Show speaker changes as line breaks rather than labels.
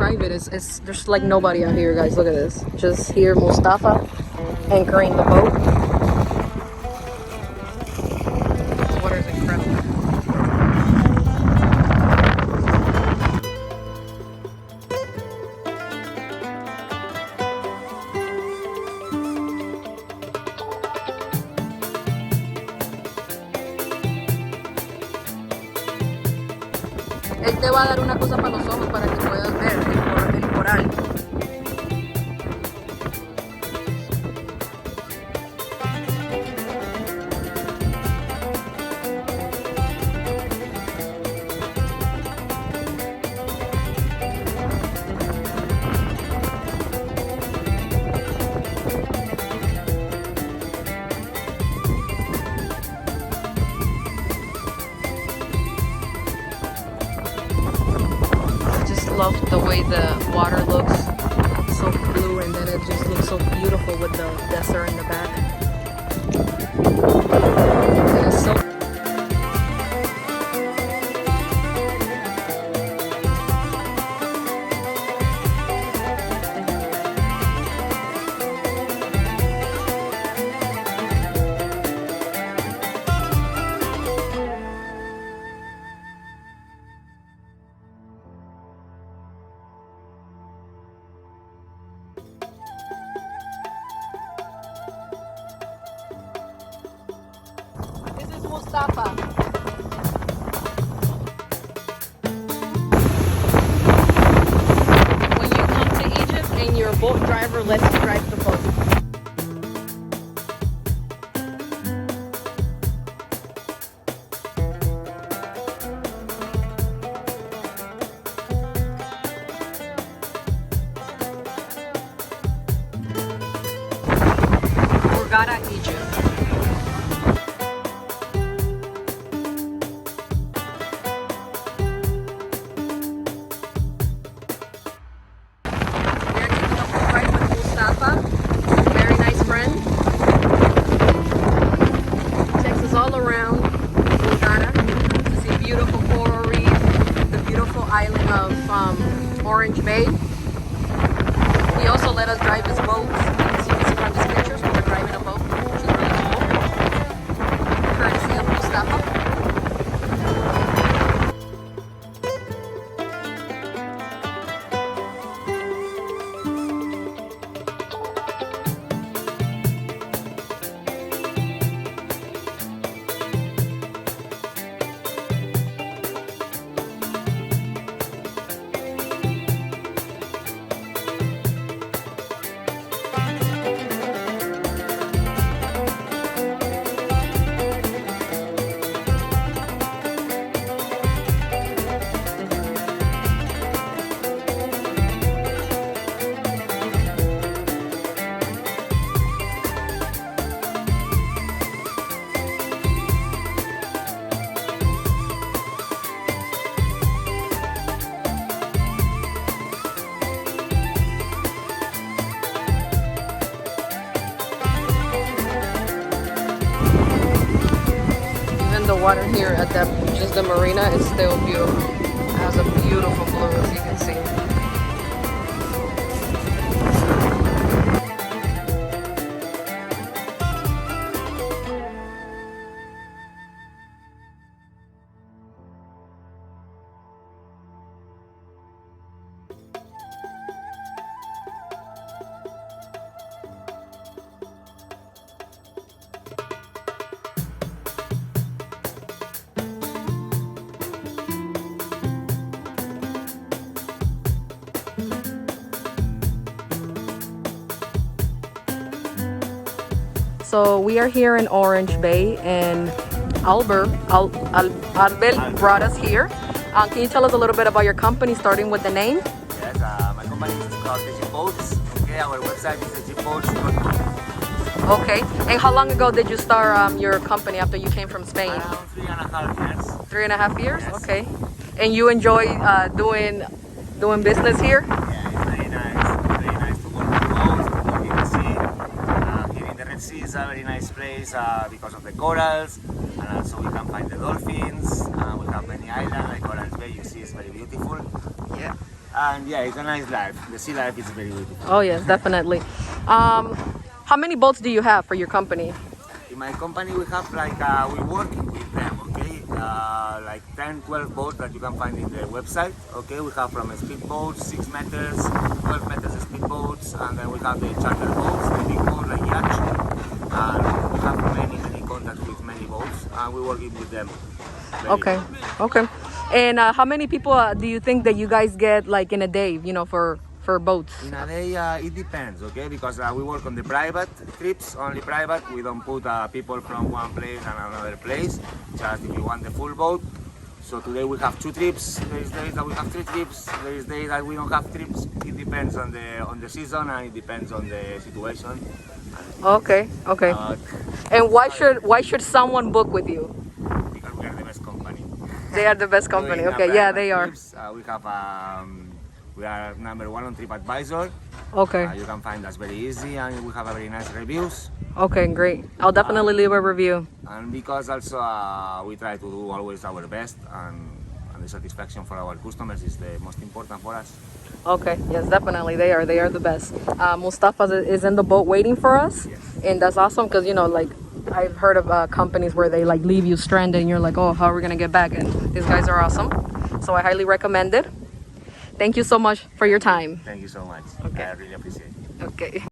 drive it, it's there's like nobody out here, guys. Look at this. Just here, Mustafa anchoring the boat. The water is incredible. Él te va a dar una cosa para los ojos para que puedas ver el coral. Love the way the water looks so blue, and then it just looks so beautiful with the desert in the back. And it's so Mustafa. When you come to Egypt and your boat driver lets you drive the boat. Hurghada, Egypt. Very nice friend. Takes us all around Hurghada to see beautiful coral reefs, the beautiful island of Orange Bay. He also let us drive his boat. As you can see from these pictures, we were driving a boat, which is really cool. Courtesy of Mustafa. The water here at just the marina is still beautiful. It has a beautiful blue, as you can see. So we are here in Orange Bay, and Albert brought us here. Can you tell us a little bit about your company, starting with the name?
Yes, my company is called the Boats. Okay, our website is theboats.com.
Okay, and how long ago did you start your company after you came from Spain?
Around 3.5 years.
3.5 years?
Yes.
Okay. And you enjoy doing business here?
Yeah, it's very nice. Very nice to work with boats, to work in the sea. Here in the Red Sea is a very nice place because of the corals, and also we can find the dolphins. We have many islands like Orange Bay. You see, it's very beautiful.
Yeah.
And yeah, it's a nice life. The sea life is very beautiful.
Oh yes, definitely. How many boats do you have for your company?
In my company, we have we work with them, okay? Like 10, 12 boats that you can find in the website, okay? We have from speedboats, 6 meters, 12 meters speedboats, and then we have the charter boats, the big boats like yachts. And we have many contacts with many boats, and we working with them.
Okay, okay. And how many people do you think that you guys get like in a day, you know, for boats?
In a day, it depends, okay? Because we work on the private trips, only private. We don't put people from one place and another place, just if you want the full boat. So today we have 2 trips. There is days that we have 3 trips. There is days that we don't have trips. It depends on the season and it depends on the situation.
Okay, okay. And why should someone book with you?
Because we are the best company.
They are the best company. Okay, yeah, they are.
Trips, we are number 1 on TripAdvisor.
Okay.
You can find us very easy, and we have a very nice reviews.
Okay, great. I'll definitely leave a review.
And because also we try to do always our best, and the satisfaction for our customers is the most important for us.
Okay, yes, definitely. They are the best. Mustafa is in the boat waiting for us.
Yes.
And that's awesome because, you know, like I've heard of companies where they like leave you stranded and you're like, oh, how are we going to get back? And these guys are awesome. So I highly recommend it. Thank you so much for your time.
Thank you so much.
Okay.
I really appreciate it.
Okay.